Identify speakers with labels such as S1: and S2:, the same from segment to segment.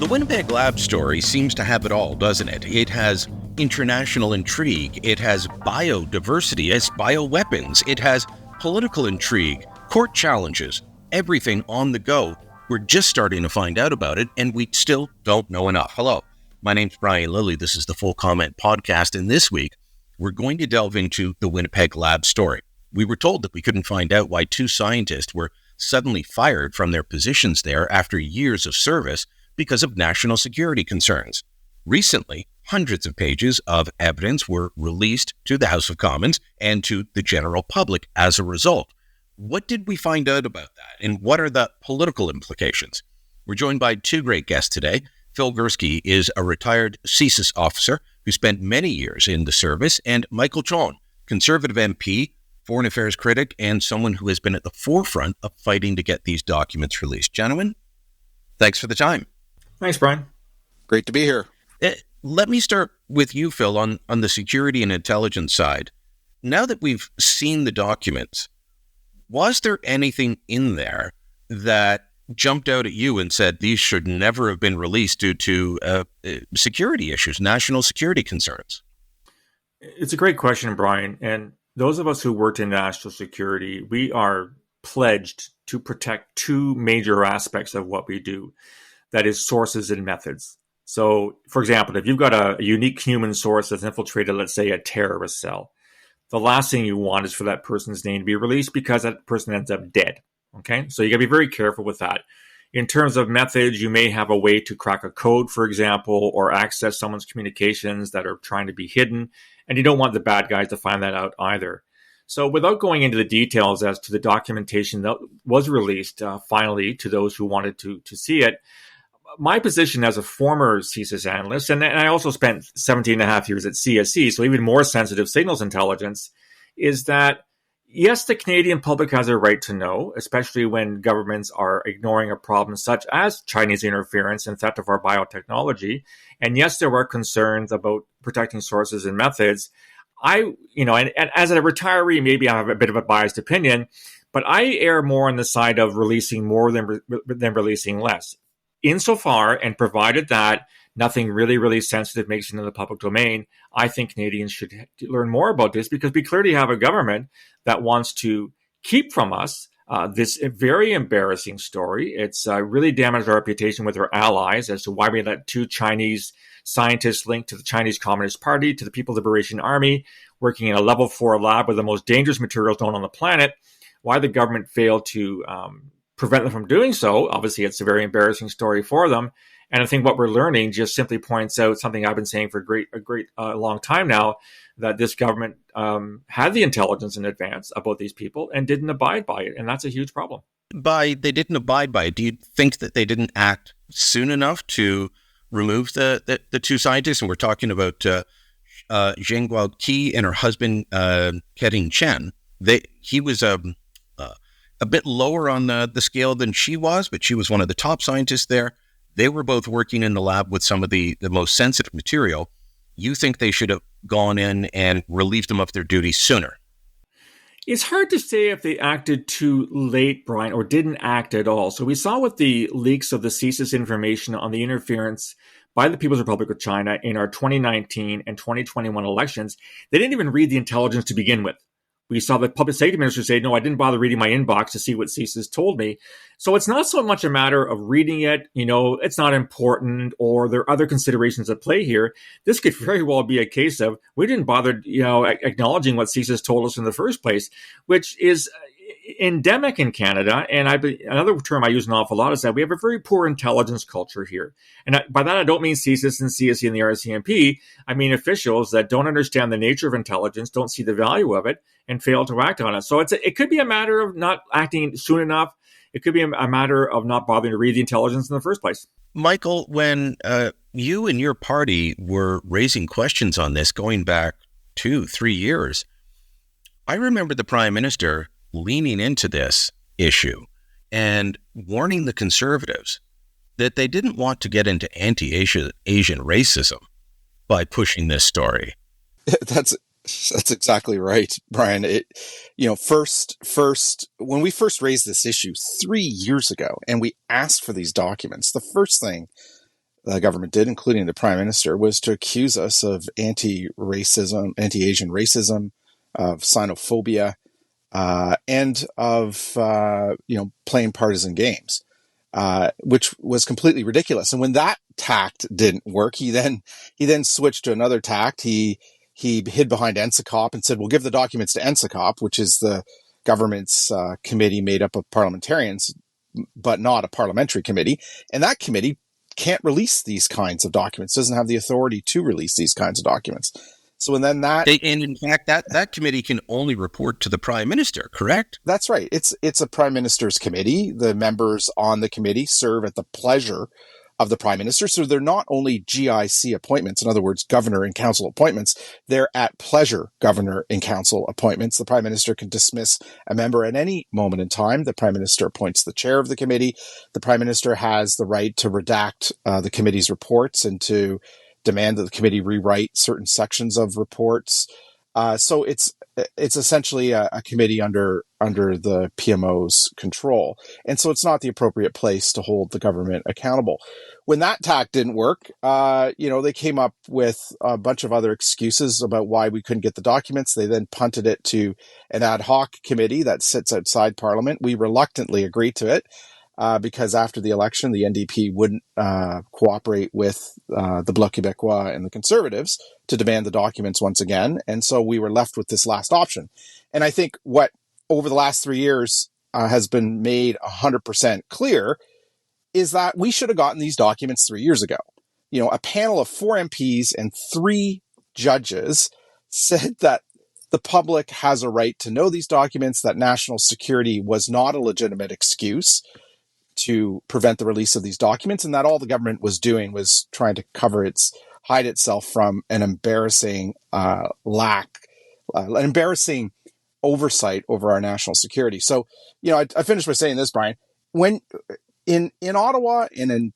S1: The Winnipeg Lab story seems to have it all, doesn't it? It has international intrigue, it has biodiversity, it has bioweapons, it has political intrigue, court challenges, everything on the go. We're just starting to find out about it, and we still don't know enough. Hello, my name's Brian Lilly. This is the Full Comment Podcast, and this week, we're going to delve into the Winnipeg Lab story. We were told that we couldn't find out why two scientists were suddenly fired from their positions there after years of service because of national security concerns. Recently, hundreds of pages of evidence were released to the House of Commons and to the general public as a result. What did we find out about that, and what are the political implications? We're joined by two great guests today. Phil Gurski is a retired CSIS officer who spent many years in the service, and Michael Chong, Conservative MP, foreign affairs critic, and someone who has been at the forefront of fighting to get these documents released. Gentlemen, thanks for the time.
S2: Thanks, Brian.
S3: Great to be here.
S1: Let me start with you, Phil, on the security and intelligence side. Now that we've seen the documents, was there anything in there that jumped out at you and said these should never have been released due to security issues, national security concerns?
S2: It's a great question, Brian. And those of us who worked in national security, we are pledged to protect two major aspects of what we do. That is sources and methods. So, for example, if you've got a unique human source that's infiltrated, let's say, a terrorist cell, the last thing you want is for that person's name to be released because that person ends up dead. Okay? So you got to be very careful with that. In terms of methods, you may have a way to crack a code, for example, or access someone's communications that are trying to be hidden, and you don't want the bad guys to find that out either. So without going into the details as to the documentation that was released finally to those who wanted to see it, my position as a former CSIS analyst, and I also spent 17 and a half years at CSE, so even more sensitive signals intelligence, is that, yes, the Canadian public has a right to know, especially when governments are ignoring a problem such as Chinese interference and theft of our biotechnology. And yes, there are concerns about protecting sources and methods. And as a retiree, maybe I have a bit of a biased opinion, but I err more on the side of releasing more than releasing less. Insofar and provided that nothing really sensitive makes it into the public domain, I think Canadians should learn more about this because we clearly have a government that wants to keep from us this very embarrassing story. It's really damaged our reputation with our allies as to why we let two Chinese scientists linked to the Chinese Communist Party, to the People's Liberation Army, working in a level 4 lab with the most dangerous materials known on the planet, why the government failed to prevent them from doing so. Obviously, it's a very embarrassing story for them. And I think what we're learning just simply points out something I've been saying for a great long time now, that this government had the intelligence in advance about these people and didn't abide by it. And that's a huge problem.
S1: They didn't abide by it. Do you think that they didn't act soon enough to remove the two scientists? And we're talking about Zheng Guoqi and her husband, Keting Chen. He was a bit lower on the scale than she was, but she was one of the top scientists there. They were both working in the lab with some of the most sensitive material. You think they should have gone in and relieved them of their duties sooner?
S2: It's hard to say if they acted too late, Brian, or didn't act at all. So we saw with the leaks of the CSIS information on the interference by the People's Republic of China in our 2019 and 2021 elections, they didn't even read the intelligence to begin with. We saw the public safety minister say, no, I didn't bother reading my inbox to see what CSIS told me. So it's not so much a matter of reading it, it's not important, or there are other considerations at play here. This could very well be a case of we didn't bother, acknowledging what CSIS told us in the first place, which is endemic in Canada. And another term I use an awful lot is that we have a very poor intelligence culture here. And by that, I don't mean CSIS and CSE and the RCMP. I mean officials that don't understand the nature of intelligence, don't see the value of it, and fail to act on it. So it could be a matter of not acting soon enough. It could be a matter of not bothering to read the intelligence in the first place.
S1: Michael, when you and your party were raising questions on this going back 2-3 years, I remember the Prime Minister leaning into this issue and warning the Conservatives that they didn't want to get into anti-Asian racism by pushing this story.
S3: That's exactly right, Brian. First, when we first raised this issue 3 years ago and we asked for these documents, the first thing the government did, including the Prime Minister, was to accuse us of anti-racism, anti-Asian racism, of xenophobia, and of playing partisan games, which was completely ridiculous. And when that tact didn't work, he then switched to another tact. He hid behind NSICOP and said, "We'll give the documents to NSICOP," which is the government's committee made up of parliamentarians, but not a parliamentary committee. And that committee can't release these kinds of documents, doesn't have the authority to release these kinds of documents. So, and then that...
S1: And in fact, that committee can only report to the Prime Minister, correct?
S3: That's right. It's a Prime Minister's committee. The members on the committee serve at the pleasure of the Prime Minister. So they're not only GIC appointments, in other words, governor and council appointments, they're at pleasure governor and council appointments. The Prime Minister can dismiss a member at any moment in time. The Prime Minister appoints the chair of the committee. The Prime Minister has the right to redact the committee's reports and to demand that the committee rewrite certain sections of reports. So it's essentially a committee under the PMO's control. And so it's not the appropriate place to hold the government accountable. When that tack didn't work, they came up with a bunch of other excuses about why we couldn't get the documents. They then punted it to an ad hoc committee that sits outside Parliament. We reluctantly agreed to it. Because after the election, the NDP wouldn't cooperate with the Bloc Québécois and the Conservatives to demand the documents once again. And so we were left with this last option. And I think what over the last 3 years has been made 100% clear is that we should have gotten these documents 3 years ago. A panel of 4 MPs and 3 judges said that the public has a right to know these documents, that national security was not a legitimate excuse to prevent the release of these documents, and that all the government was doing was trying to hide itself from an embarrassing embarrassing oversight over our national security. So, I finished by saying this, Brian. When in Ottawa and in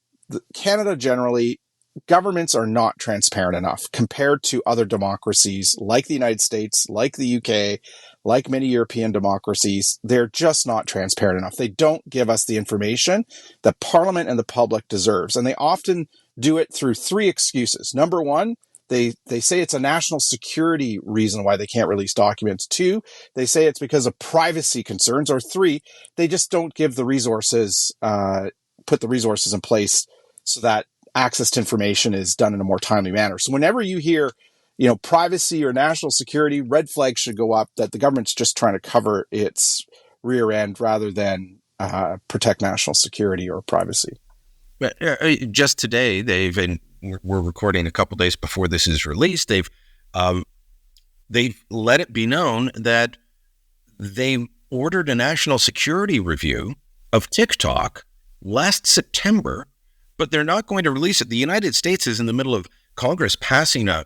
S3: Canada generally, governments are not transparent enough compared to other democracies like the United States, like the UK, like many European democracies. They're just not transparent enough. They don't give us the information that Parliament and the public deserves. And they often do it through 3 excuses. Number one, they say it's a national security reason why they can't release documents. 2, they say it's because of privacy concerns. Or 3, they just don't give the resources, put the resources in place so that access to information is done in a more timely manner. So whenever you hear, privacy or national security, red flags should go up that the government's just trying to cover its rear end rather than protect national security or privacy.
S1: But just today, we're recording a couple days before this is released. They've let it be known that they ordered a national security review of TikTok last September, but they're not going to release it. The United States is in the middle of Congress passing a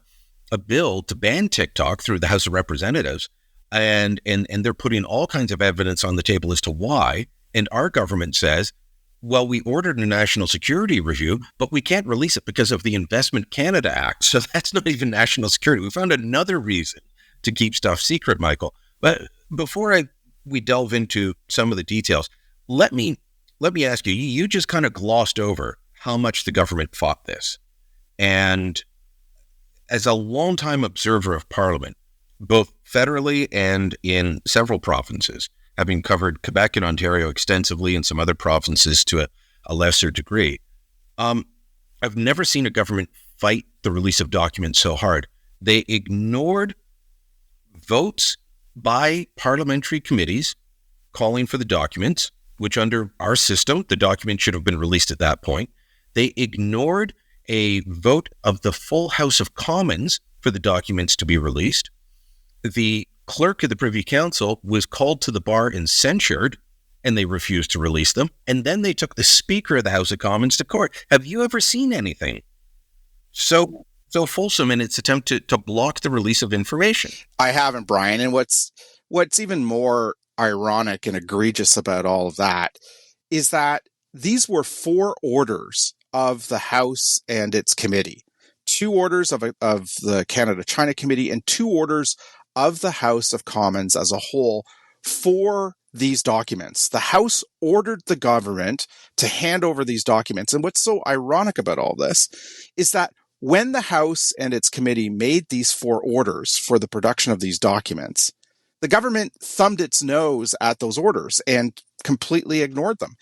S1: bill to ban TikTok through the House of Representatives, and they're putting all kinds of evidence on the table as to why. And our government says, well, we ordered a national security review, but we can't release it because of the Investment Canada Act. So that's not even national security. We found another reason to keep stuff secret, Michael. But before we delve into some of the details, let me ask you, you just kind of glossed over how much the government fought this. And as a longtime observer of Parliament, both federally and in several provinces, having covered Quebec and Ontario extensively and some other provinces to a lesser degree, I've never seen a government fight the release of documents so hard. They ignored votes by parliamentary committees calling for the documents, which under our system, the document should have been released at that point. They ignored a vote of the full House of Commons for the documents to be released. The clerk of the Privy Council was called to the bar and censured, and they refused to release them. And then they took the Speaker of the House of Commons to court. Have you ever seen anything so fulsome in its attempt to block the release of information?
S3: I haven't, Brian. And what's even more ironic and egregious about all of that is that these were 4 orders of the House and its committee, 2 orders of the Canada-China Committee, and 2 orders of the House of Commons as a whole for these documents. The House ordered the government to hand over these documents. And what's so ironic about all this is that when the House and its committee made these 4 orders for the production of these documents, the government thumbed its nose at those orders and completely ignored them.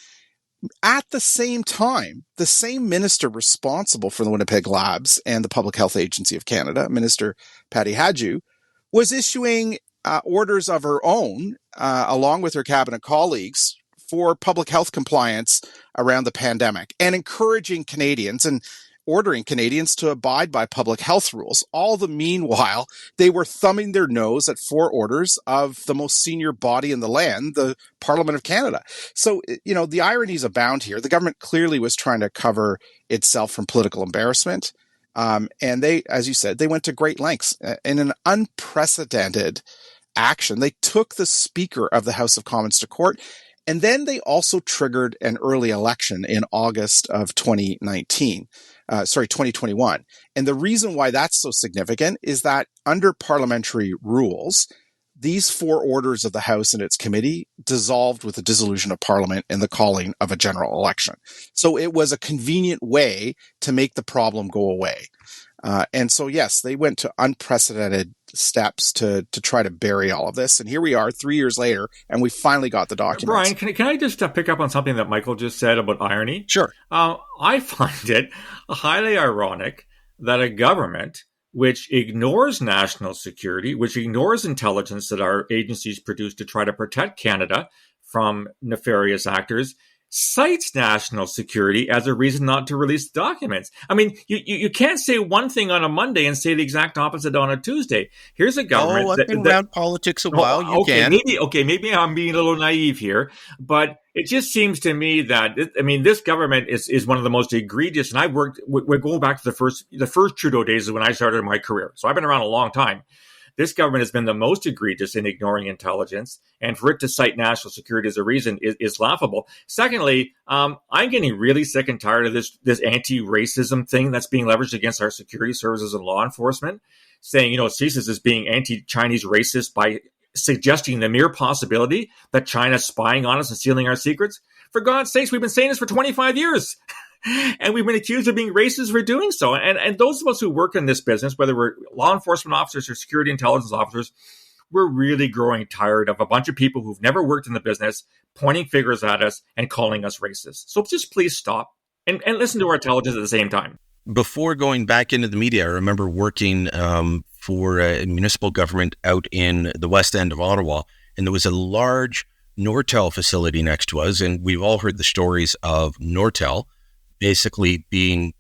S3: At the same time, the same minister responsible for the Winnipeg Labs and the Public Health Agency of Canada, Minister Patty Hadju, was issuing orders of her own, along with her cabinet colleagues, for public health compliance around the pandemic and encouraging Canadians and ordering Canadians to abide by public health rules. All the meanwhile, they were thumbing their nose at 4 orders of the most senior body in the land, the Parliament of Canada. So, the ironies abound here. The government clearly was trying to cover itself from political embarrassment. And they, as you said, they went to great lengths in an unprecedented action. They took the Speaker of the House of Commons to court. And then they also triggered an early election in August of 2021. And the reason why that's so significant is that under parliamentary rules, these 4 orders of the House and its committee dissolved with the dissolution of Parliament and the calling of a general election. So it was a convenient way to make the problem go away. And so, yes, they went to unprecedented steps to try to bury all of this. And here we are 3 years later, and we finally got the documents.
S2: Brian, can I just pick up on something that Michael just said about irony?
S3: Sure.
S2: I find it highly ironic that a government which ignores national security, which ignores intelligence that our agencies produce to try to protect Canada from nefarious actors, cites national security as a reason not to release the documents. I mean, you can't say one thing on a Monday and say the exact opposite on a Tuesday. Here's a government.
S1: I've been around politics a while.
S2: Maybe I'm being a little naive here, but it just seems to me that this government is one of the most egregious. And we're going back to the first Trudeau days is when I started my career, so I've been around a long time. This government has been the most egregious in ignoring intelligence, and for it to cite national security as a reason is laughable. Secondly, I'm getting really sick and tired of this anti-racism thing that's being leveraged against our security services and law enforcement, saying, CSIS is being anti-Chinese racist by suggesting the mere possibility that China's spying on us and stealing our secrets. For God's sakes, we've been saying this for 25 years. And we've been accused of being racist for doing so. And those of us who work in this business, whether we're law enforcement officers or security intelligence officers, we're really growing tired of a bunch of people who've never worked in the business pointing fingers at us and calling us racist. So just please stop and listen to our intelligence at the same time.
S1: Before going back into the media, I remember working for a municipal government out in the west end of Ottawa, and there was a large Nortel facility next to us, and we've all heard the stories of Nortel basically being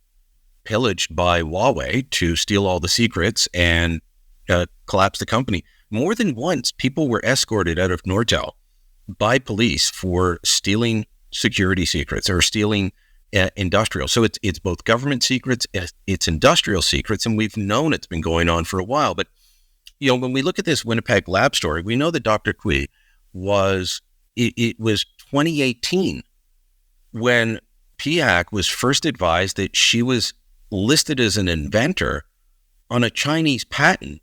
S1: pillaged by Huawei to steal all the secrets and collapse the company. More than once, people were escorted out of Nortel by police for stealing security secrets or stealing industrial. So it's both government secrets, it's industrial secrets, and we've known it's been going on for a while. But when we look at this Winnipeg lab story, we know that Dr. Cui was 2018 when PIAC was first advised that she was listed as an inventor on a Chinese patent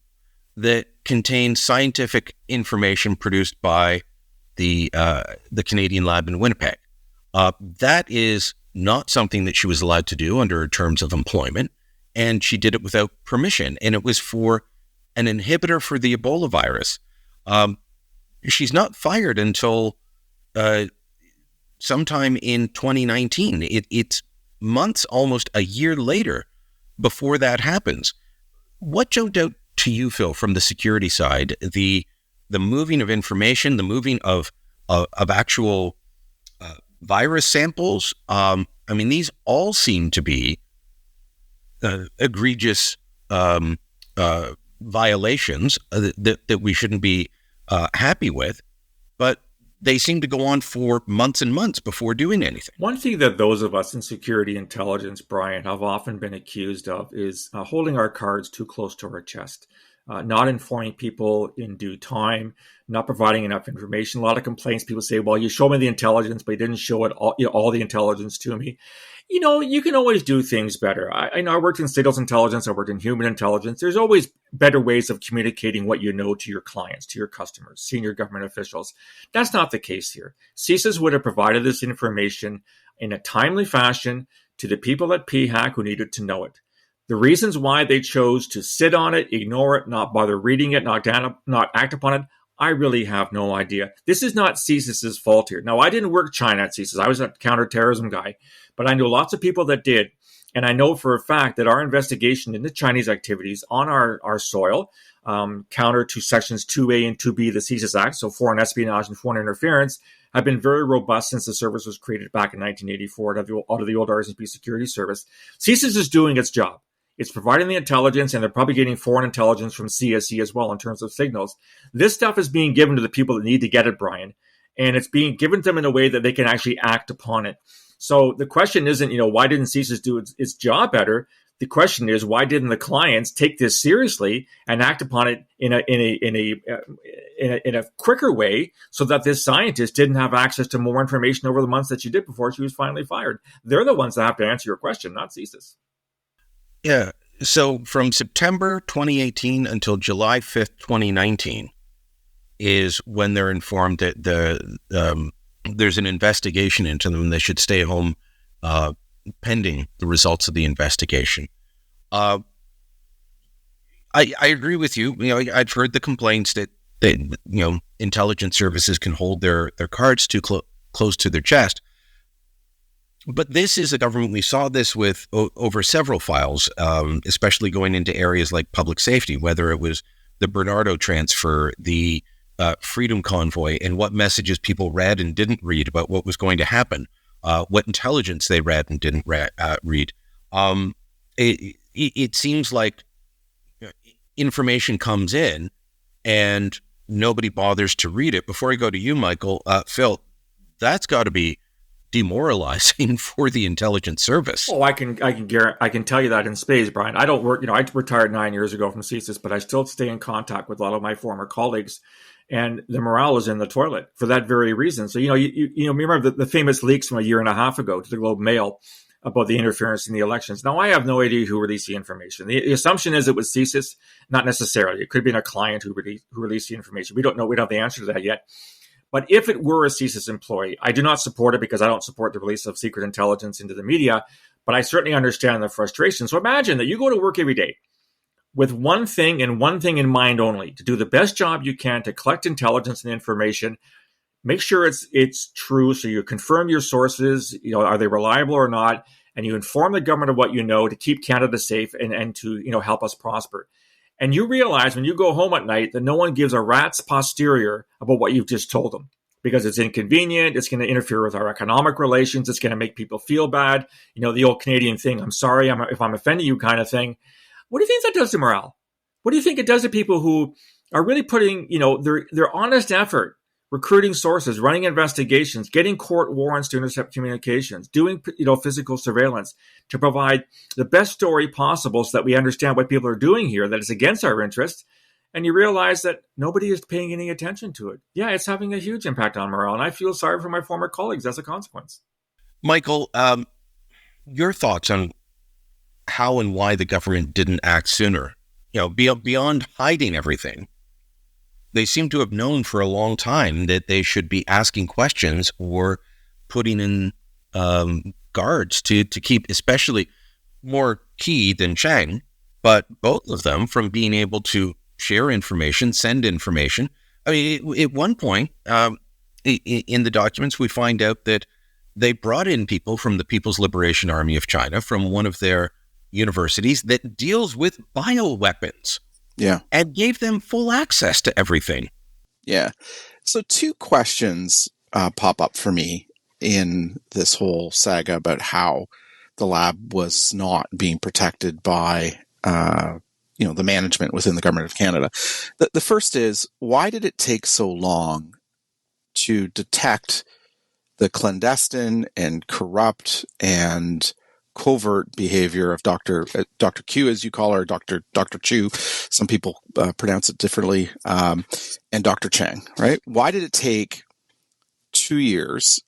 S1: that contained scientific information produced by the Canadian lab in Winnipeg. That is not something that she was allowed to do under her terms of employment, and she did it without permission, and it was for an inhibitor for the Ebola virus. She's not fired until sometime in 2019. It's months, almost a year later, before that happens. What jumped out to you, Phil, from the security side? The moving of information, the moving of actual virus samples. These all seem to be egregious violations that we shouldn't be happy with, but they seem to go on for months and months before doing anything.
S2: One thing that those of us in security intelligence, Brian, have often been accused of is holding our cards too close to our chest, not informing people in due time, not providing enough information. A lot of complaints. People say, well, you show me the intelligence, but you didn't show it all the intelligence to me. You can always do things better. I know I worked in signals intelligence. I worked in human intelligence. There's always better ways of communicating what you know to your clients, to your customers, senior government officials. That's not the case here. CSIS would have provided this information in a timely fashion to the people at PHAC who needed to know it. The reasons why they chose to sit on it, ignore it, not bother reading it, not act upon it, I really have no idea. This is not CSIS's fault here. Now, I didn't work China at CSIS. I was a counterterrorism guy, but I know lots of people that did. And I know for a fact that our investigation into Chinese activities on our soil, counter to sections 2A and 2B of the CSIS Act, so foreign espionage and foreign interference, have been very robust since the service was created back in 1984 out of the old RCMP Security Service. CSIS is doing its job. It's providing the intelligence, and they're probably getting foreign intelligence from CSE as well in terms of signals. This stuff is being given to the people that need to get it, Brian, and it's being given to them in a way that they can actually act upon it. So the question isn't, why didn't CSIS do its job better? The question is, why didn't the clients take this seriously and act upon it in a quicker way, so that this scientist didn't have access to more information over the months that she did before she was finally fired? They're the ones that have to answer your question, not CSIS.
S1: Yeah. So from September 2018 until July 5th, 2019 is when they're informed that there's an investigation into them and they should stay home pending the results of the investigation. I agree with you. I've heard the complaints that intelligence services can hold their cards too close to their chest. But this is a government, we saw this with over several files, especially going into areas like public safety, whether it was the Bernardo transfer, the Freedom Convoy, and what messages people read and didn't read about what was going to happen, what intelligence they read and didn't read. It seems like information comes in and nobody bothers to read it. Before I go to you, Michael, Phil, that's got to be demoralizing for the intelligence service.
S2: Oh, I can tell you that in spades, Brian. I don't work, I retired 9 years ago from CSIS, but I still stay in contact with a lot of my former colleagues, and the morale is in the toilet for that very reason. So, you remember the famous leaks from a year and a half ago to the Globe Mail about the interference in the elections. Now, I have no idea who released the information. The assumption is it was CSIS, not necessarily. It could have been a client who released the information. We don't know. We don't have the answer to that yet. But if it were a CSIS employee, I do not support it because I don't support the release of secret intelligence into the media, but I certainly understand the frustration. So imagine that you go to work every day with one thing and one thing in mind only, to do the best job you can to collect intelligence and information, make sure it's true, so you confirm your sources, are they reliable or not, and you inform the government of what you know to keep Canada safe and to help us prosper. And you realize when you go home at night that no one gives a rat's posterior about what you've just told them, because it's inconvenient, it's going to interfere with our economic relations, it's going to make people feel bad. The old Canadian thing, I'm sorry if I'm offending you kind of thing. What do you think that does to morale? What do you think it does to people who are really putting, their honest effort, recruiting sources, running investigations, getting court warrants to intercept communications, doing, physical surveillance to provide the best story possible so that we understand what people are doing here, that is against our interests, and you realize that nobody is paying any attention to it. Yeah, it's having a huge impact on morale, and I feel sorry for my former colleagues as a consequence.
S1: Michael, your thoughts on how and why the government didn't act sooner? Beyond hiding everything, they seem to have known for a long time that they should be asking questions or putting in guards to keep, especially more Key than Chang, but both of them from being able to share information, send information. I mean, at one point in the documents, we find out that they brought in people from the People's Liberation Army of China from one of their universities that deals with bioweapons.
S3: Yeah.
S1: And gave them full access to everything.
S3: Yeah. So two questions pop up for me in this whole saga about how the lab was not being protected by, the management within the government of Canada. The first is, why did it take so long to detect the clandestine and corrupt and covert behavior of Dr. Q, as you call her, Dr. Chu. Some people pronounce it differently, and Dr. Chang, right? Why did it take 2 years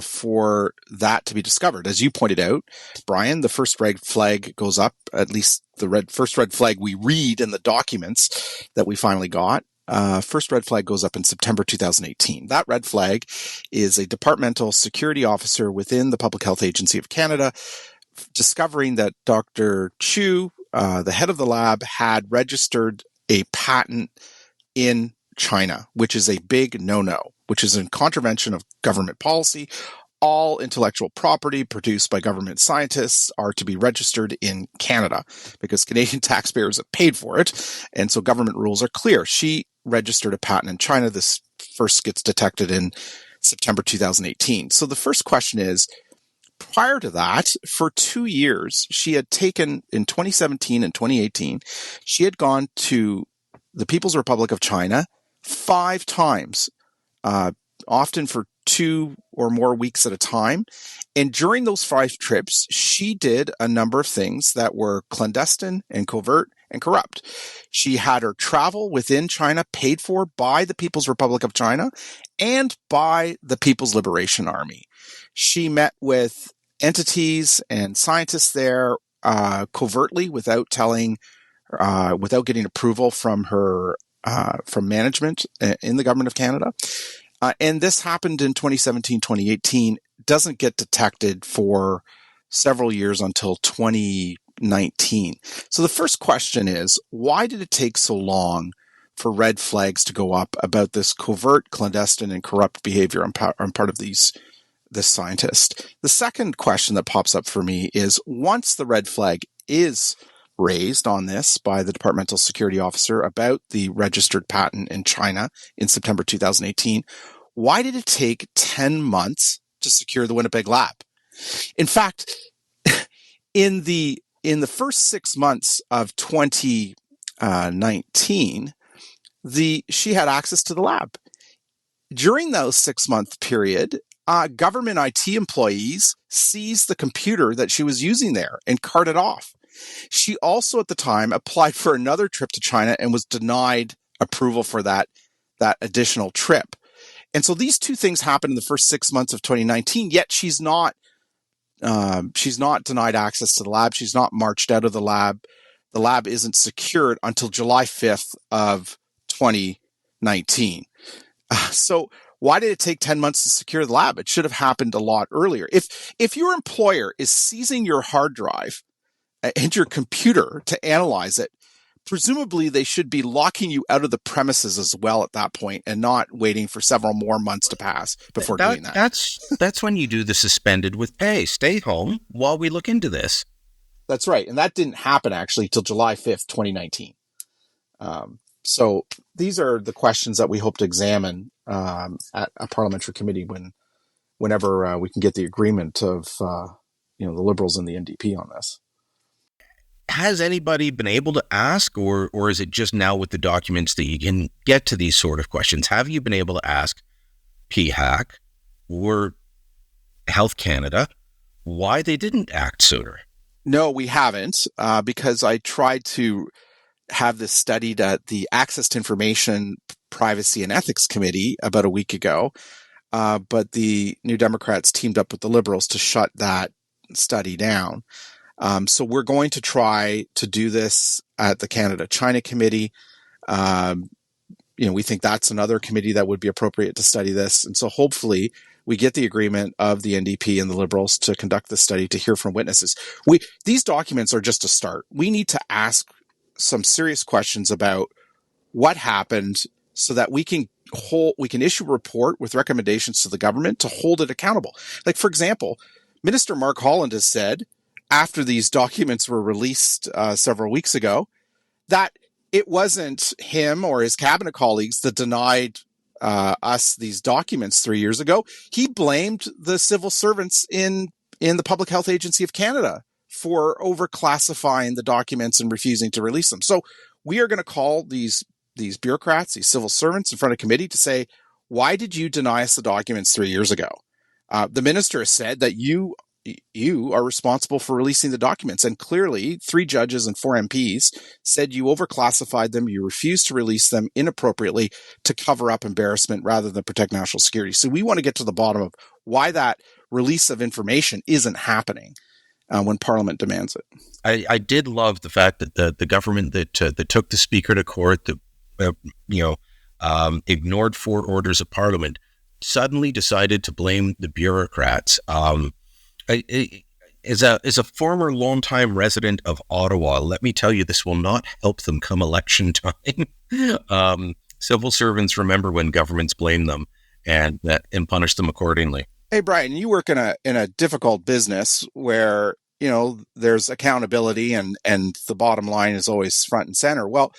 S3: for that to be discovered? As you pointed out, Brian, the first red flag goes up, at least the first red flag we read in the documents that we finally got. First red flag goes up in September 2018. That red flag is a departmental security officer within the Public Health Agency of Canada discovering that Dr. Chu, the head of the lab, had registered a patent in China, which is a big no-no, which is in contravention of government policy. All intellectual property produced by government scientists are to be registered in Canada because Canadian taxpayers have paid for it. And so government rules are clear. She registered a patent in China. This first gets detected in September 2018. So the first question is, prior to that, for 2 years, she had taken, in 2017 and 2018, she had gone to the People's Republic of China 5 times, often for 2 or more weeks at a time. And during those 5 trips, she did a number of things that were clandestine and covert and corrupt. She had her travel within China paid for by the People's Republic of China and by the People's Liberation Army. She met with entities and scientists there covertly without getting approval from her from management in the government of Canada. And this happened in 2017, 2018, doesn't get detected for several years until 2019. So the first question is, why did it take so long for red flags to go up about this covert, clandestine, and corrupt behavior on part of this scientist? The second question that pops up for me is, once the red flag is raised on this by the departmental security officer about the registered patent in China in September 2018, why did it take 10 months to secure the Winnipeg lab? In fact, in the first 6 months of 2019, she had access to the lab. During those 6-month period, government IT employees seized the computer that she was using there and carted off. She also, at the time, applied for another trip to China and was denied approval for that additional trip. And so these two things happened in the first 6 months of 2019, yet she's not denied access to the lab. She's not marched out of the lab. The lab isn't secured until July 5th of 2019. So why did it take 10 months to secure the lab? It should have happened a lot earlier. If your employer is seizing your hard drive and your computer to analyze it, presumably they should be locking you out of the premises as well at that point and not waiting for several more months to pass before doing that.
S1: That's when you do the suspended with pay. Stay home while we look into this.
S3: That's right. And that didn't happen actually till July 5th, 2019. So these are the questions that we hope to examine at a parliamentary committee whenever we can get the agreement of the Liberals and the NDP on this.
S1: Has anybody been able to ask, or is it just now with the documents that you can get to these sort of questions? Have you been able to ask PHAC or Health Canada why they didn't act sooner?
S3: No, we haven't, because I tried to have this studied at the Access to Information, Privacy and Ethics Committee about a week ago, but the New Democrats teamed up with the Liberals to shut that study down. So we're going to try to do this at the Canada-China Committee. We think that's another committee that would be appropriate to study this. And so hopefully we get the agreement of the NDP and the Liberals to conduct this study, to hear from witnesses. These documents are just a start. We need to ask some serious questions about what happened so that we can issue a report with recommendations to the government to hold it accountable. Like, for example, Minister Mark Holland has said, after these documents were released several weeks ago, that it wasn't him or his cabinet colleagues that denied us these documents 3 years ago. He blamed the civil servants in the Public Health Agency of Canada for overclassifying the documents and refusing to release them. So we are going to call these bureaucrats, these civil servants, in front of committee to say, why did you deny us the documents 3 years ago? The minister has said that you you are responsible for releasing the documents. And clearly, 3 judges and 4 MPs said you overclassified them, you refused to release them inappropriately to cover up embarrassment rather than protect national security. So we want to get to the bottom of why that release of information isn't happening when Parliament demands it.
S1: I did love the fact that the government that took the Speaker to court, ignored 4 orders of Parliament, suddenly decided to blame the bureaucrats. As a former longtime resident of Ottawa, let me tell you, this will not help them come election time. Civil servants remember when governments blame them and punish them accordingly.
S3: Hey, Brian, you work in a difficult business where, there's accountability and the bottom line is always front and center. Well,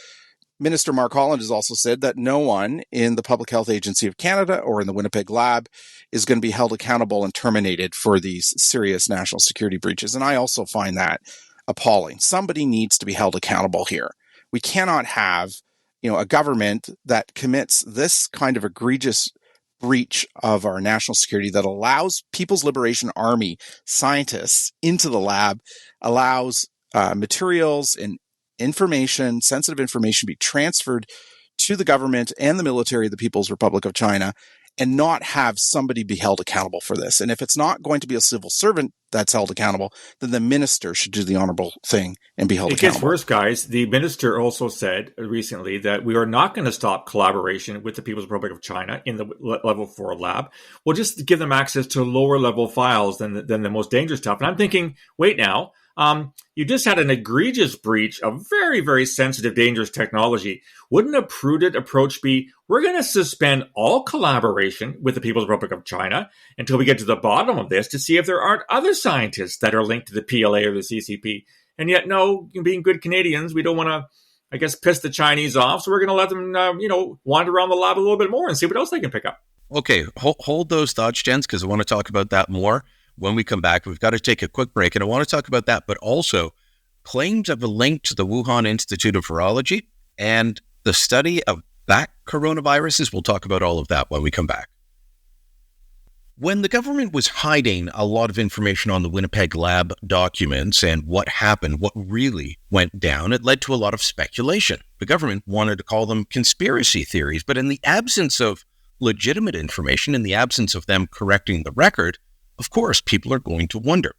S3: Minister Mark Holland has also said that no one in the Public Health Agency of Canada or in the Winnipeg lab is going to be held accountable and terminated for these serious national security breaches. And I also find that appalling. Somebody needs to be held accountable here. We cannot have, a government that commits this kind of egregious breach of our national security that allows People's Liberation Army scientists into the lab, allows materials and information, sensitive information, be transferred to the government and the military of the People's Republic of China, and not have somebody be held accountable for this. And if it's not going to be a civil servant that's held accountable, then the minister should do the honorable thing and be held accountable.
S2: It gets worse, guys. The minister also said recently that we are not going to stop collaboration with the People's Republic of China in the level 4 lab. We'll just give them access to lower level files than the most dangerous stuff. And I'm thinking, wait now. You just had an egregious breach of very, very sensitive, dangerous technology. Wouldn't a prudent approach be, we're going to suspend all collaboration with the People's Republic of China until we get to the bottom of this to see if there aren't other scientists that are linked to the PLA or the CCP? And yet, no, being good Canadians, we don't want to, piss the Chinese off. So we're going to let them, wander around the lab a little bit more and see what else they can pick up.
S1: Okay, hold those thoughts, gents, because I want to talk about that more. When we come back, we've got to take a quick break, and I want to talk about that, but also claims of a link to the Wuhan Institute of Virology and the study of bat coronaviruses. We'll talk about all of that when we come back. When the government was hiding a lot of information on the Winnipeg lab documents and what happened, what really went down, it led to a lot of speculation. The government wanted to call them conspiracy theories, but in the absence of legitimate information, in the absence of them correcting the record, of course, people are going to wonder.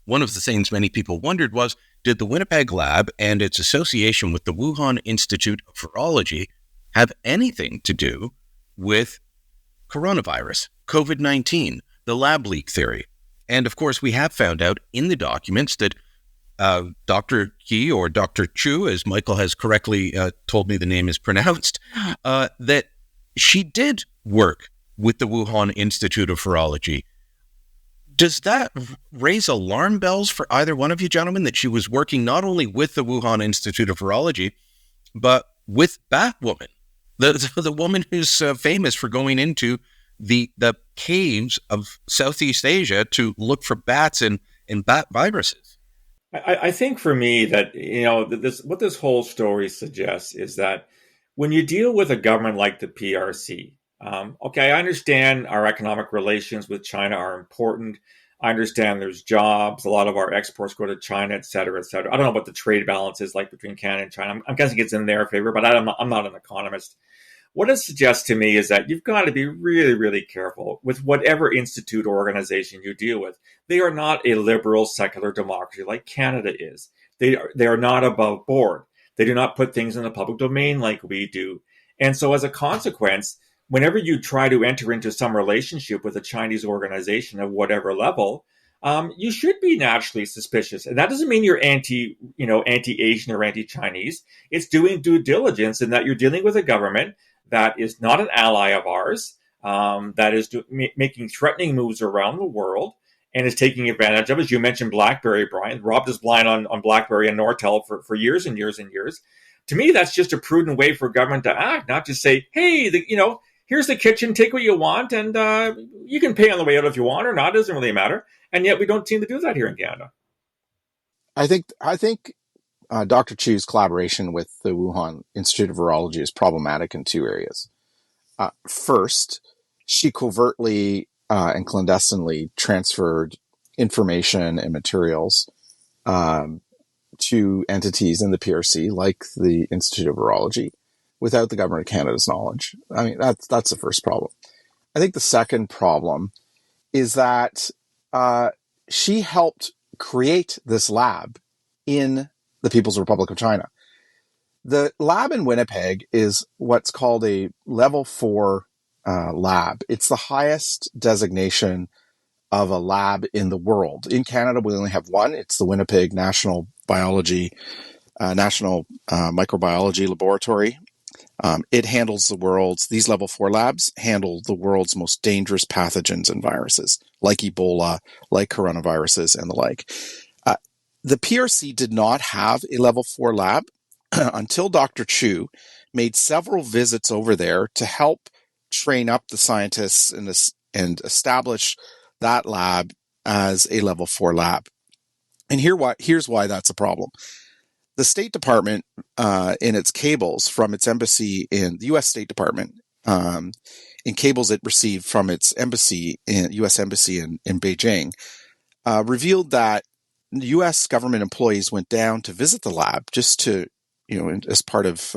S1: One of the things many people wondered was, did the Winnipeg lab and its association with the Wuhan Institute of Virology have anything to do with coronavirus, COVID-19, the lab leak theory? And of course, we have found out in the documents that Dr. Qi, or Dr. Chu, as Michael has correctly told me the name is pronounced, that she did work with the Wuhan Institute of Virology. Does that raise alarm bells for either one of you gentlemen, that she was working not only with the Wuhan Institute of Virology, but with Batwoman, the woman who's famous for going into the caves of Southeast Asia to look for bats and bat viruses?
S2: I think for me that, what this whole story suggests is that when you deal with a government like the PRC, I understand our economic relations with China are important. I understand there's jobs. A lot of our exports go to China, et cetera, et cetera. I don't know what the trade balance is like between Canada and China. I'm guessing it's in their favor, but I'm not an economist. What it suggests to me is that you've got to be really, really careful with whatever institute or organization you deal with. They are not a liberal, secular democracy like Canada is. They are not above board. They do not put things in the public domain like we do. And so as a consequence, whenever you try to enter into some relationship with a Chinese organization of whatever level, you should be naturally suspicious. And that doesn't mean you're anti-Asian or anti-Chinese. It's doing due diligence in that you're dealing with a government that is not an ally of ours, that is making threatening moves around the world and is taking advantage of, as you mentioned, BlackBerry, Brian, robbed us blind on BlackBerry and Nortel for years and years and years. To me, that's just a prudent way for government to act, not to say, hey, here's the kitchen, take what you want, and you can pay on the way out if you want or not. It doesn't really matter. And yet we don't seem to do that here in Canada.
S3: I think Dr. Chu's collaboration with the Wuhan Institute of Virology is problematic in 2 areas. First, she covertly and clandestinely transferred information and materials to entities in the PRC, like the Institute of Virology, without the Government of Canada's knowledge. I mean, that's the first problem. I think the second problem is that she helped create this lab in the People's Republic of China. The lab in Winnipeg is what's called a level 4 lab. It's the highest designation of a lab in the world. In Canada, we only have one. It's the Winnipeg National Microbiology Laboratory. It handles these level 4 labs handle the world's most dangerous pathogens and viruses, like Ebola, like coronaviruses, and the like. The PRC did not have a level 4 lab until Dr. Chu made several visits over there to help train up the scientists and establish that lab as a level 4 lab. And here's why that's a problem. The State Department, in its cables from its embassy in the U.S. State Department, in cables it received from its U.S. embassy in Beijing, revealed that U.S. government employees went down to visit the lab just to, as part of,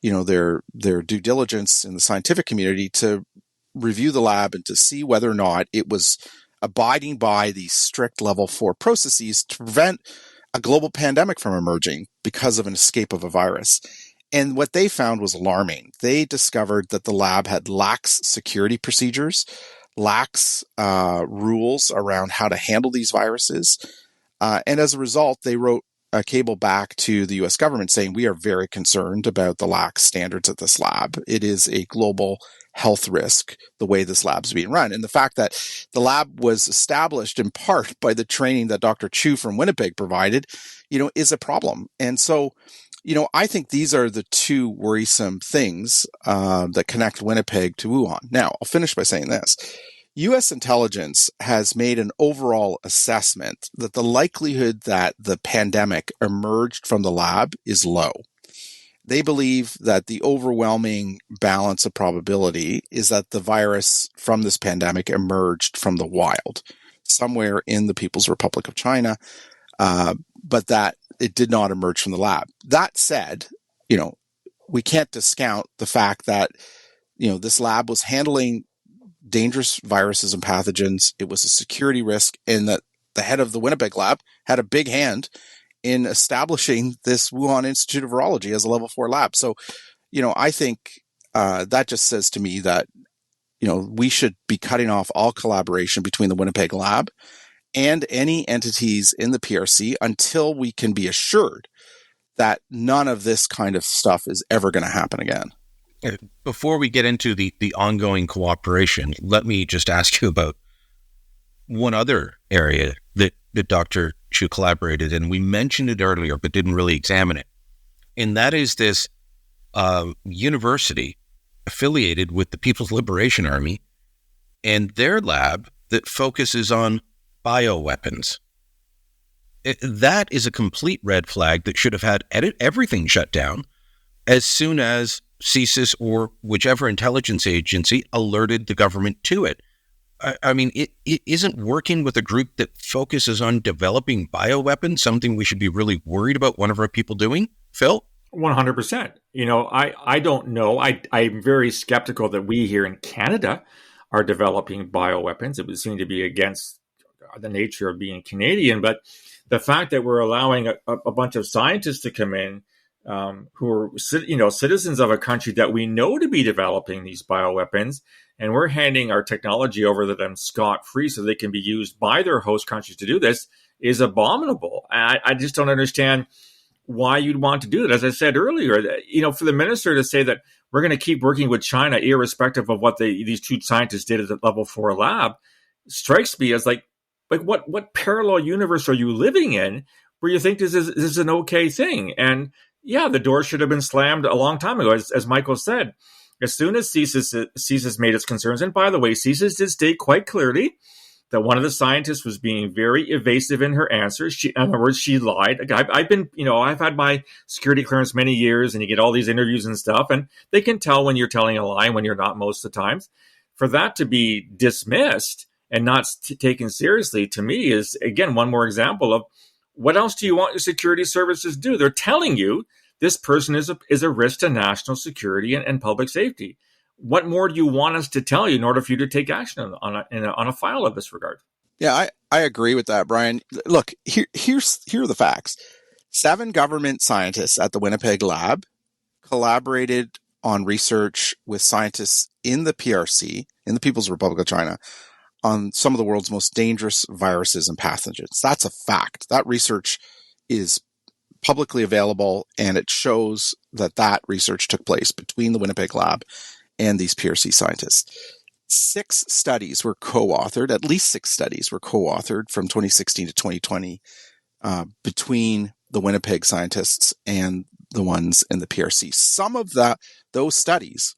S3: their due diligence in the scientific community to review the lab and to see whether or not it was abiding by these strict level 4 processes to prevent a global pandemic from emerging because of an escape of a virus. And what they found was alarming. They discovered that the lab had lax security procedures, lax rules around how to handle these viruses. And as a result, they wrote a cable back to the U.S. government saying, we are very concerned about the lax standards at this lab. It is a global health risk, the way this lab's being run. And the fact that the lab was established in part by the training that Dr. Chu from Winnipeg provided, is a problem. And so, I think these are the two worrisome things that connect Winnipeg to Wuhan. Now, I'll finish by saying this. U.S. intelligence has made an overall assessment that the likelihood that the pandemic emerged from the lab is low. They believe that the overwhelming balance of probability is that the virus from this pandemic emerged from the wild, somewhere in the People's Republic of China, but that it did not emerge from the lab. That said, we can't discount the fact that, this lab was handling dangerous viruses and pathogens. It was a security risk, and that the head of the Winnipeg lab had a big hand in establishing this Wuhan Institute of Virology as a level 4 lab. So, I think that just says to me that, we should be cutting off all collaboration between the Winnipeg lab and any entities in the PRC until we can be assured that none of this kind of stuff is ever going to happen again.
S1: Before we get into the ongoing cooperation, let me just ask you about one other area that Dr. Chu collaborated in. We mentioned it earlier, but didn't really examine it. And that is this university affiliated with the People's Liberation Army and their lab that focuses on bioweapons. That is a complete red flag that should have had everything shut down as soon as CSIS or whichever intelligence agency alerted the government to it. I mean, it isn't working with a group that focuses on developing bioweapons something we should be really worried about one of our people doing, Phil?
S2: 100%. I don't know. I'm very skeptical that we here in Canada are developing bioweapons. It would seem to be against the nature of being Canadian. But the fact that we're allowing a bunch of scientists to come in who are, citizens of a country that we know to be developing these bioweapons, and we're handing our technology over to them scot-free so they can be used by their host countries to do this, is abominable. I just don't understand why you'd want to do it. As I said earlier, for the minister to say that we're going to keep working with China irrespective of what these two scientists did at the level 4 lab strikes me as like what parallel universe are you living in where you think this is an okay thing? And yeah, the door should have been slammed a long time ago, as Michael said. As soon as CSIS made its concerns, and by the way, CSIS did state quite clearly that one of the scientists was being very evasive in her answers. In other words, she lied. I've had my security clearance many years, and you get all these interviews and stuff, and they can tell when you're telling a lie and when you're not most of the times. For that to be dismissed and not taken seriously, to me, is, again, one more example of what else do you want your security services to do? They're telling you this person is a risk to national security and public safety. What more do you want us to tell you in order for you to take action on a file of this regard?
S3: Yeah, I agree with that, Brian. Look, here are the facts. 7 government scientists at the Winnipeg lab collaborated on research with scientists in the PRC, in the People's Republic of China, on some of the world's most dangerous viruses and pathogens. That's a fact. That research is publicly available, and it shows that research took place between the Winnipeg lab and these PRC scientists. 6 studies were co-authored, at least 6 studies were co-authored from 2016 to 2020 between the Winnipeg scientists and the ones in the PRC. Some of those studies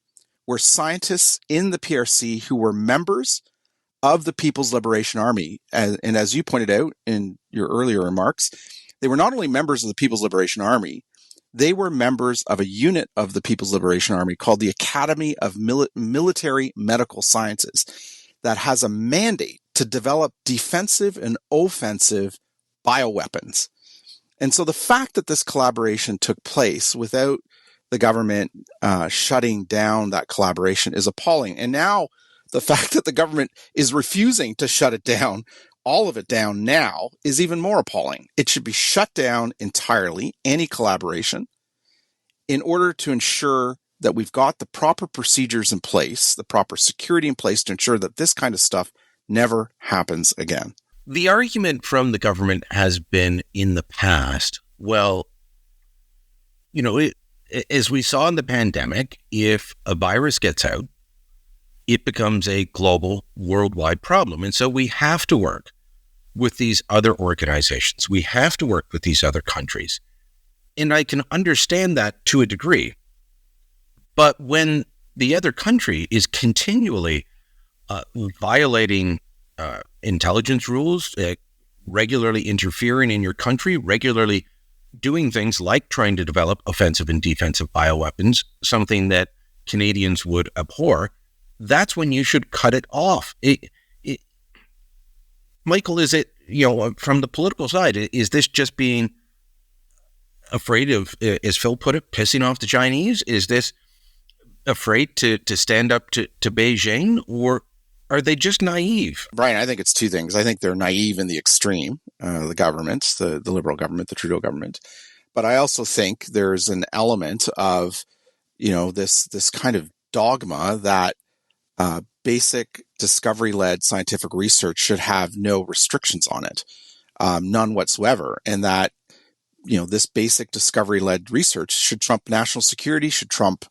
S3: were scientists in the PRC who were members of the People's Liberation Army. And as you pointed out in your earlier remarks, they were not only members of the People's Liberation Army, they were members of a unit of the People's Liberation Army called the Academy of Military Medical Sciences that has a mandate to develop defensive and offensive bioweapons. And so the fact that this collaboration took place without the government shutting down that collaboration is appalling. And now the fact that the government is refusing to shut it down, all of it down now, is even more appalling. It should be shut down entirely, any collaboration, in order to ensure that we've got the proper procedures in place, the proper security in place to ensure that this kind of stuff never happens again.
S1: The argument from the government has been in the past, well, as we saw in the pandemic, if a virus gets out, it becomes a global, worldwide problem. And so we have to work with these other organizations. We have to work with these other countries. And I can understand that to a degree. But when the other country is continually violating intelligence rules, regularly interfering in your country, regularly doing things like trying to develop offensive and defensive bioweapons, something that Canadians would abhor, that's when you should cut it off. Michael, is it, from the political side, is this just being afraid of, as Phil put it, pissing off the Chinese? Is this afraid to stand up to Beijing, or are they just naive?
S3: Brian, I think it's 2 things. I think they're naive in the extreme, the government, the Liberal government, the Trudeau government. But I also think there's an element of, this kind of dogma that basic discovery-led scientific research should have no restrictions on it, none whatsoever. And that, this basic discovery-led research should trump national security, should trump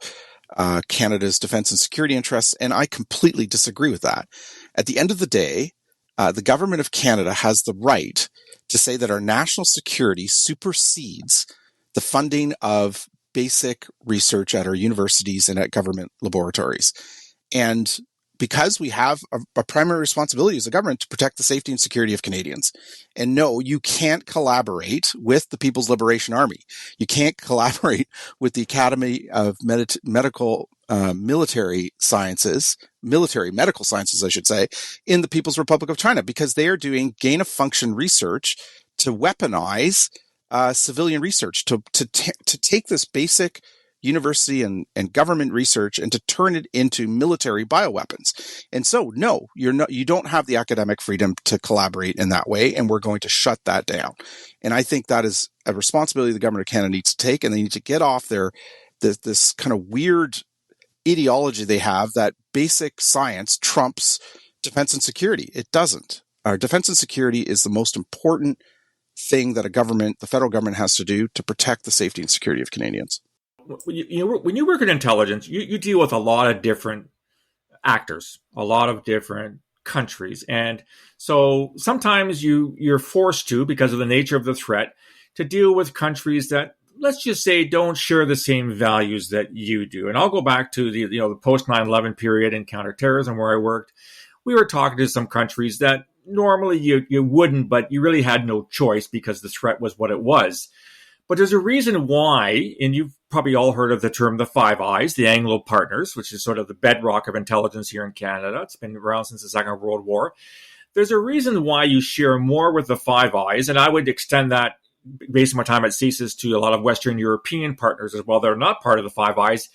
S3: Canada's defense and security interests. And I completely disagree with that. At the end of the day, the government of Canada has the right to say that our national security supersedes the funding of basic research at our universities and at government laboratories. And because we have a primary responsibility as a government to protect the safety and security of Canadians. And no, you can't collaborate with the People's Liberation Army. You can't collaborate with the Academy of Military Medical Sciences, I should say, in the People's Republic of China, because they are doing gain-of-function research to weaponize civilian research, to take this basic university and government research and to turn it into military bioweapons. And so, no, you don't have the academic freedom to collaborate in that way, and we're going to shut that down. And I think that is a responsibility the government of Canada needs to take, and they need to get off this kind of weird ideology they have that basic science trumps defense and security. It doesn't. Our defense and security is the most important thing that the federal government has to do to protect the safety and security of Canadians.
S2: When you work in intelligence, you deal with a lot of different actors, a lot of different countries. And so sometimes you're forced to, because of the nature of the threat, to deal with countries that, let's just say, don't share the same values that you do. And I'll go back to the post 9/11 period in counterterrorism where I worked. We were talking to some countries that normally you wouldn't, but you really had no choice because the threat was what it was. But there's a reason why, and you've probably all heard of the term the Five Eyes, the Anglo partners, which is sort of the bedrock of intelligence here in Canada. It's been around since the Second World War. there's a reason why you share more with the Five Eyes, and I would extend that based on my time at CSIS to a lot of Western European partners as well that are not part of the Five Eyes,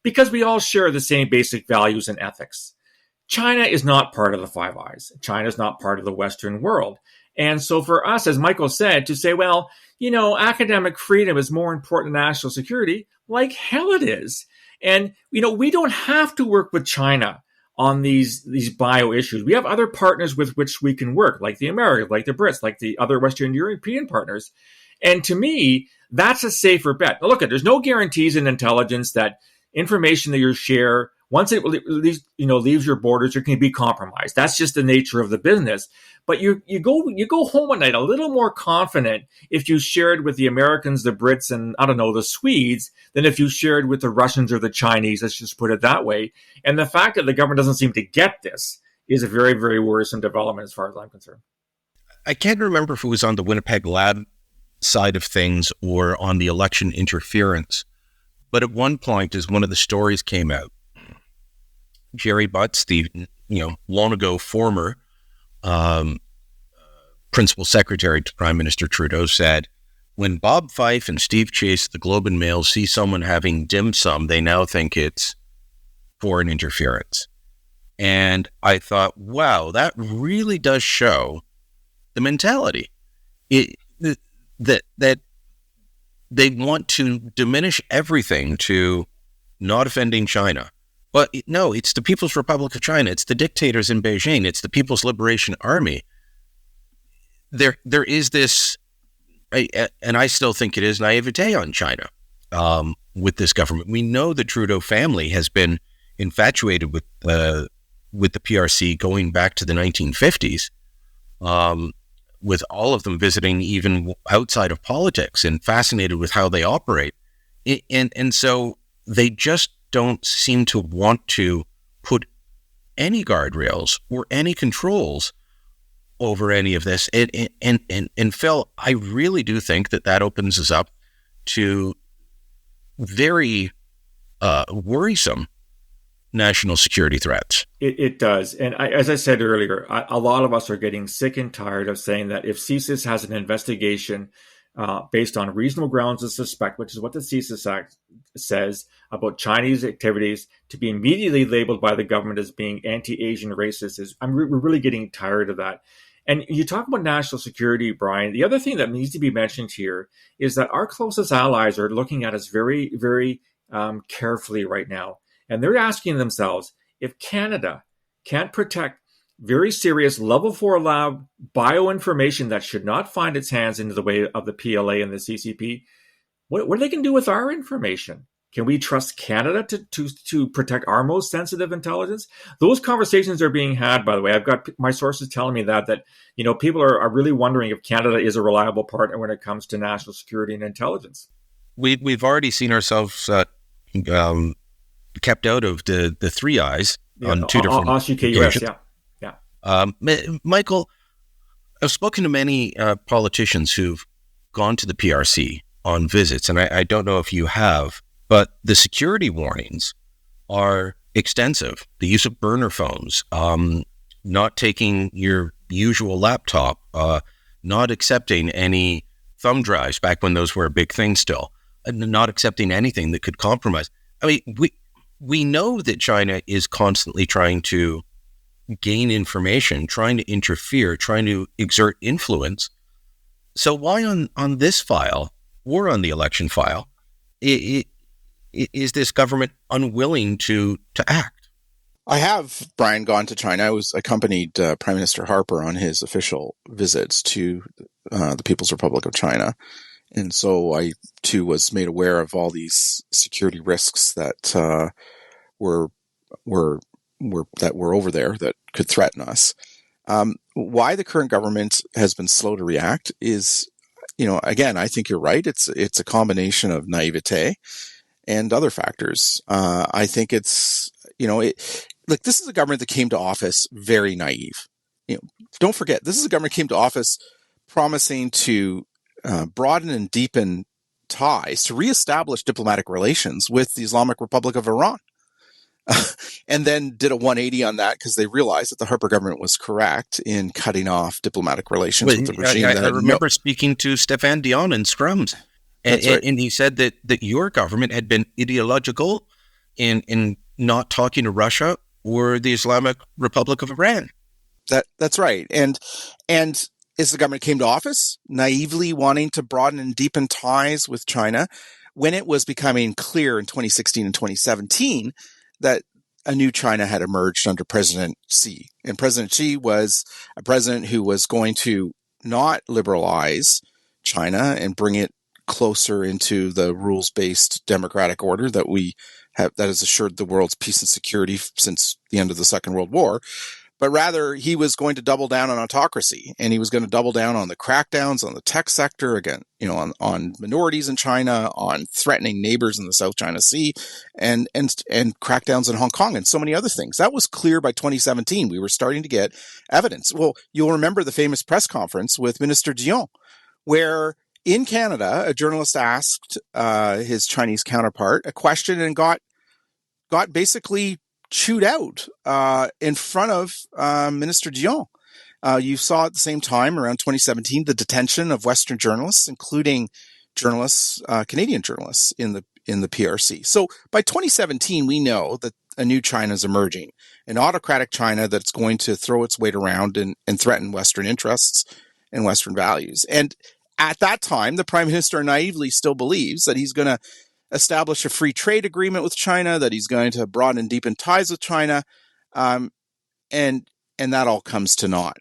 S2: because we all share the same basic values and ethics. China is not part of the Five Eyes. China is not part of the Western world. And so for us, as Michael said, to say, well, academic freedom is more important than national security, like hell it is. And, we don't have to work with China on these bio issues. We have other partners with which we can work, like the Americans, like the Brits, like the other Western European partners. And to me, that's a safer bet. Now, look, there's no guarantees in intelligence that information that you share, once it leaves your borders, it can be compromised. That's just the nature of the business. But you go home at night a little more confident if you shared with the Americans, the Brits, and the Swedes than if you shared with the Russians or the Chinese. Let's just put it that way. And the fact that the government doesn't seem to get this is a very, very worrisome development as far as I'm concerned.
S1: I can't remember if it was on the Winnipeg Lab side of things or on the election interference, but at one point, as one of the stories came out, Jerry Butts, the long ago former principal secretary to Prime Minister Trudeau, said, when Bob Fife and Steve Chase, the Globe and Mail, see someone having dim sum, they now think it's foreign interference. And I thought, wow, that really does show the mentality. That they want to diminish everything to not offending China. But no, it's the People's Republic of China. It's the dictators in Beijing. It's the People's Liberation Army. There is this, and I still think it is, naivete on China with this government. We know the Trudeau family has been infatuated with the PRC going back to the 1950s, with all of them visiting even outside of politics and fascinated with how they operate. And so they just don't seem to want to put any guardrails or any controls over any of this. And Phil, I really do think that opens us up to very worrisome national security threats.
S2: It does. And as I said earlier, a lot of us are getting sick and tired of saying that if CSIS has an investigation based on reasonable grounds to suspect, which is what the CSIS Act says about Chinese activities, to be immediately labeled by the government as being anti-Asian racist. We're really getting tired of that. And you talk about national security, Brian. The other thing that needs to be mentioned here is that our closest allies are looking at us very, very carefully right now. And they're asking themselves, if Canada can't protect very serious level 4 lab bioinformation that should not find its hands into the way of the PLA and the CCP, what are they going to do with our information? Can we trust Canada to protect our most sensitive intelligence? Those conversations are being had, by the way. I've got my sources telling me that people are really wondering if Canada is a reliable partner when it comes to national security and intelligence.
S1: We've already seen ourselves kept out of the Three Eyes on two different occasions. Michael, I've spoken to many politicians who've gone to the PRC on visits, and I don't know if you have, but the security warnings are extensive. The use of burner phones, not taking your usual laptop, not accepting any thumb drives back when those were a big thing still, not accepting anything that could compromise. I mean, we know that China is constantly trying to gain information, trying to interfere, trying to exert influence. So why on this file or on the election file is this government unwilling to act?
S3: I have, Brian, gone to China. I accompanied Prime Minister Harper on his official visits to the People's Republic of China. And so I, too, was made aware of all these security risks that were over there that could threaten us. Why the current government has been slow to react is, again, I think you're right. It's a combination of naivete and other factors. I think it's, this is a government that came to office very naive. Don't forget, this is a government that came to office promising to broaden and deepen ties, to reestablish diplomatic relations with the Islamic Republic of Iran. and then did a 180 on that because they realized that the Harper government was correct in cutting off diplomatic relations with the regime.
S1: I remember speaking to Stéphane Dion in Scrums, and he said that your government had been ideological in not talking to Russia or the Islamic Republic of Iran.
S3: That's right. And as the government came to office, naively wanting to broaden and deepen ties with China, when it was becoming clear in 2016 and 2017 that a new China had emerged under President Xi. And President Xi was a president who was going to not liberalize China and bring it closer into the rules-based democratic order that has assured the world's peace and security since the end of the Second World War. But rather, he was going to double down on autocracy, and he was going to double down on the crackdowns on the tech sector, again, on minorities in China, on threatening neighbors in the South China Sea, and crackdowns in Hong Kong, and so many other things. That was clear by 2017. We were starting to get evidence. Well, you'll remember the famous press conference with Minister Dion, where in Canada, a journalist asked his Chinese counterpart a question and got basically chewed out in front of Minister Dion. You saw at the same time, around 2017, the detention of Western journalists, including Canadian journalists in the PRC. So by 2017, we know that a new China is emerging, an autocratic China that's going to throw its weight around and threaten Western interests and Western values. And at that time, the Prime Minister naively still believes that he's going to establish a free trade agreement with China, that he's going to broaden and deepen ties with China, and that all comes to naught.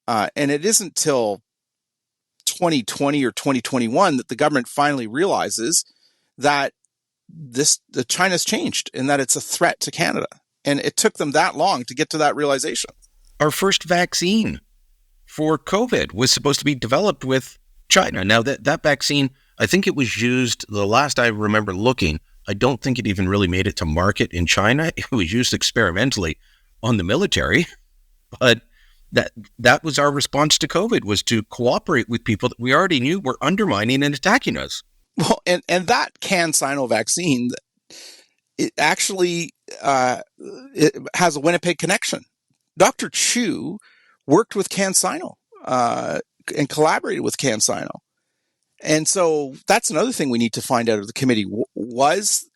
S3: And it isn't till 2020 or 2021 that the government finally realizes that the China's changed and that it's a threat to Canada. And it took them that long to get to that realization.
S1: Our first vaccine for COVID was supposed to be developed with China. Now, that vaccine, I think it was used, the last I remember looking, I don't think it even really made it to market in China. It was used experimentally on the military, but that was our response to COVID, was to cooperate with people that we already knew were undermining and attacking us.
S3: Well, and that CanSino vaccine, it actually it has a Winnipeg connection. Dr. Chu worked with CanSino and collaborated with CanSino. And so that's another thing we need to find out of the committee. Was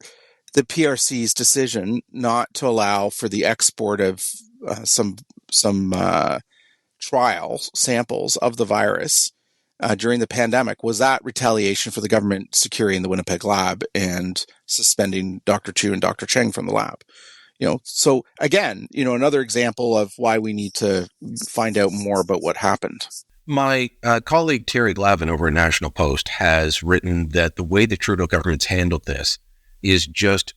S3: the PRC's decision not to allow for the export of some trial samples of the virus during the pandemic, was that retaliation for the government securing the Winnipeg lab and suspending Dr. Chu and Dr. Cheng from the lab? So again, another example of why we need to find out more about what happened.
S1: My colleague Terry Glavin over at National Post has written that the way the Trudeau government's handled this is just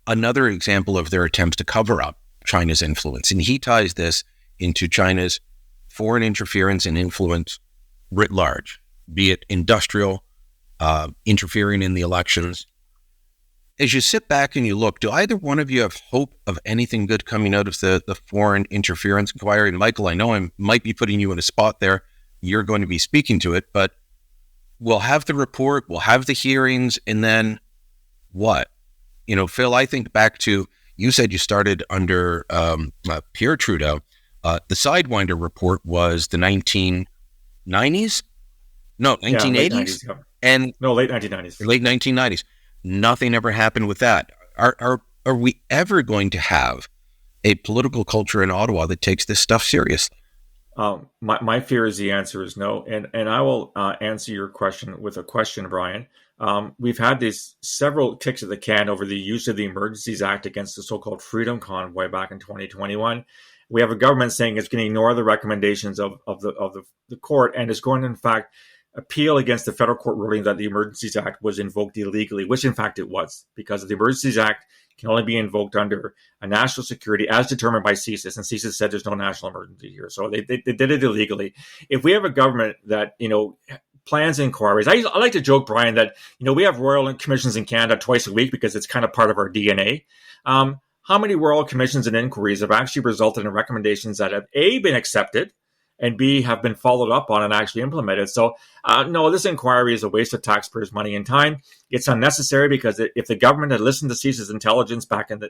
S1: another example of their attempts to cover up China's influence. And he ties this into China's foreign interference and influence writ large, be it industrial, interfering in the elections. As you sit back and you look, do either one of you have hope of anything good coming out of the foreign interference inquiry? And Michael, I know I might be putting you in a spot there. You're going to be speaking to it, but we'll have the report, we'll have the hearings, and then what? Phil, I think back to, you said you started under Pierre Trudeau. The Sidewinder report was the 1990s? No, 1980s?
S2: Late 90s, yeah. Late 1990s.
S1: Late 1990s. Nothing ever happened with that. Are we ever going to have a political culture in Ottawa that takes this stuff seriously?
S2: My fear is the answer is no. And I will answer your question with a question, Brian. We've had these several kicks at the can over the use of the Emergencies Act against the so-called Freedom Convoy back in 2021. We have a government saying it's going to ignore the recommendations of the court and is going to, in fact, appeal against the federal court ruling that the Emergencies Act was invoked illegally, which in fact it was, because the Emergencies Act can only be invoked under a national security as determined by CSIS, and CSIS said there's no national emergency here. So they did it illegally. If we have a government that, plans inquiries, I like to joke, Brian, that, we have royal commissions in Canada twice a week because it's kind of part of our DNA. How many royal commissions and inquiries have actually resulted in recommendations that have, A, been accepted, and B, have been followed up on and actually implemented. So, no, this inquiry is a waste of taxpayers' money and time. It's unnecessary because if the government had listened to CSIS intelligence back in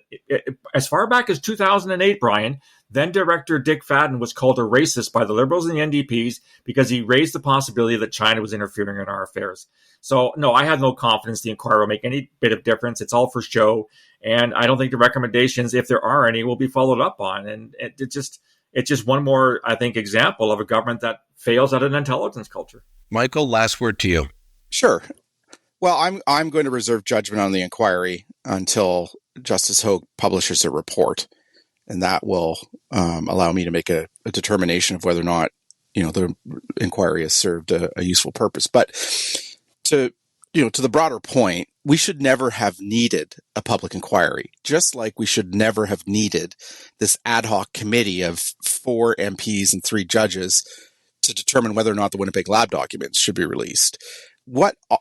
S2: as far back as 2008, Brian, then Director Dick Fadden was called a racist by the Liberals and the NDPs because he raised the possibility that China was interfering in our affairs. So, no, I have no confidence the inquiry will make any bit of difference. It's all for show. And I don't think the recommendations, if there are any, will be followed up on. And it's just one more, I think, example of a government that fails at an intelligence culture.
S1: Michael, last word to you.
S3: Sure. Well, I'm going to reserve judgment on the inquiry until Justice Hogue publishes a report, and that will allow me to make a determination of whether or not the inquiry has served a useful purpose. But to the broader point, we should never have needed a public inquiry, just like we should never have needed this ad hoc committee of 4 MPs and 3 judges to determine whether or not the Winnipeg lab documents should be released.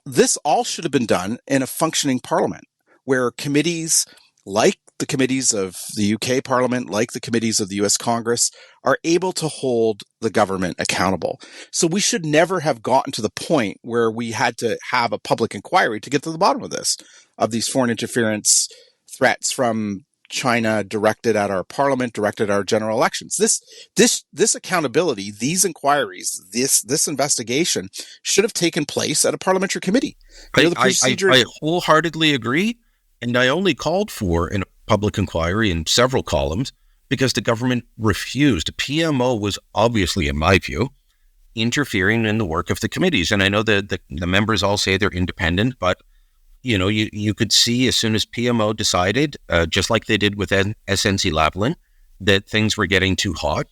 S3: This all should have been done in a functioning parliament, where committees like the committees of the UK Parliament, like the committees of the US Congress, are able to hold the government accountable. So we should never have gotten to the point where we had to have a public inquiry to get to the bottom of this, of these foreign interference threats from China directed at our parliament, directed at our general elections. This accountability, these inquiries, this investigation should have taken place at a parliamentary committee.
S1: I wholeheartedly agree. And I only called for a public inquiry in several columns because the government refused. PMO was obviously, in my view, interfering in the work of the committees. And I know that the members all say they're independent, but you could see as soon as PMO decided, just like they did with SNC Lavalin, that things were getting too hot,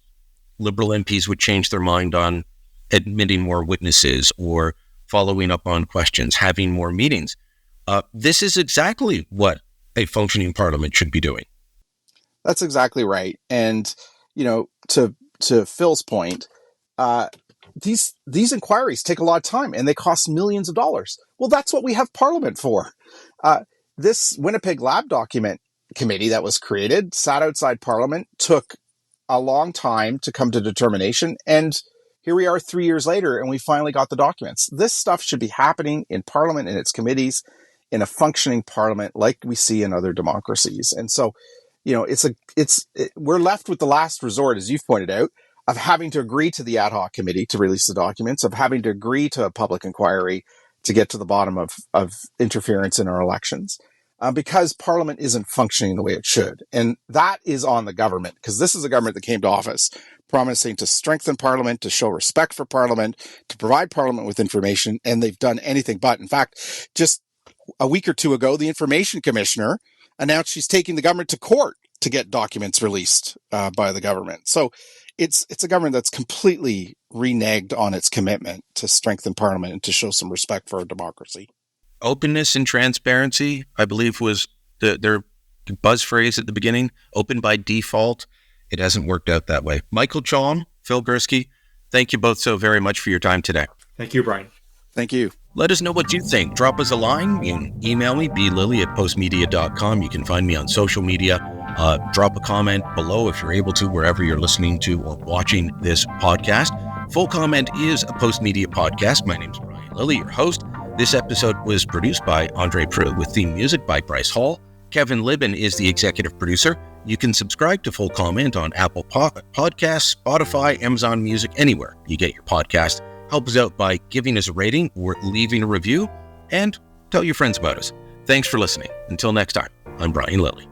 S1: Liberal MPs would change their mind on admitting more witnesses or following up on questions, having more meetings. This is exactly what a functioning parliament should be doing.
S3: That's exactly right. And, to Phil's point, these inquiries take a lot of time and they cost millions of dollars. Well, that's what we have Parliament for. This Winnipeg Lab Document Committee that was created, sat outside Parliament, took a long time to come to determination. And here we are 3 years later, and we finally got the documents. This stuff should be happening in Parliament and its committees in a functioning Parliament like we see in other democracies. And so, we're left with the last resort, as you've pointed out, of having to agree to the ad hoc committee to release the documents, of having to agree to a public inquiry to get to the bottom of interference in our elections, because Parliament isn't functioning the way it should. And that is on the government, because this is a government that came to office promising to strengthen Parliament, to show respect for Parliament, to provide Parliament with information, and they've done anything but. In fact, just a week or two ago, the Information Commissioner announced she's taking the government to court to get documents released by the government. So it's a government that's completely reneged on its commitment to strengthen Parliament and to show some respect for our democracy.
S1: Openness and transparency, I believe, was their buzz phrase at the beginning. Open by default. It hasn't worked out that way. Michael Chong, Phil Gurski, thank you both so very much for your time today.
S2: Thank you, Brian.
S3: Thank you.
S1: Let us know what you think. Drop us a line. You can email me, blilly@postmedia.com. You can find me on social media. Drop a comment below if you're able to, wherever you're listening to or watching this podcast. Full Comment is a Post Media podcast. My name's Brian Lilly, your host. This episode was produced by Andre Prue with theme music by Bryce Hall. Kevin Libben is the executive producer. You can subscribe to Full Comment on Apple Podcasts, Spotify, Amazon Music, anywhere you get your podcast. Help us out by giving us a rating or leaving a review, and tell your friends about us. Thanks for listening. Until next time, I'm Brian Lilly.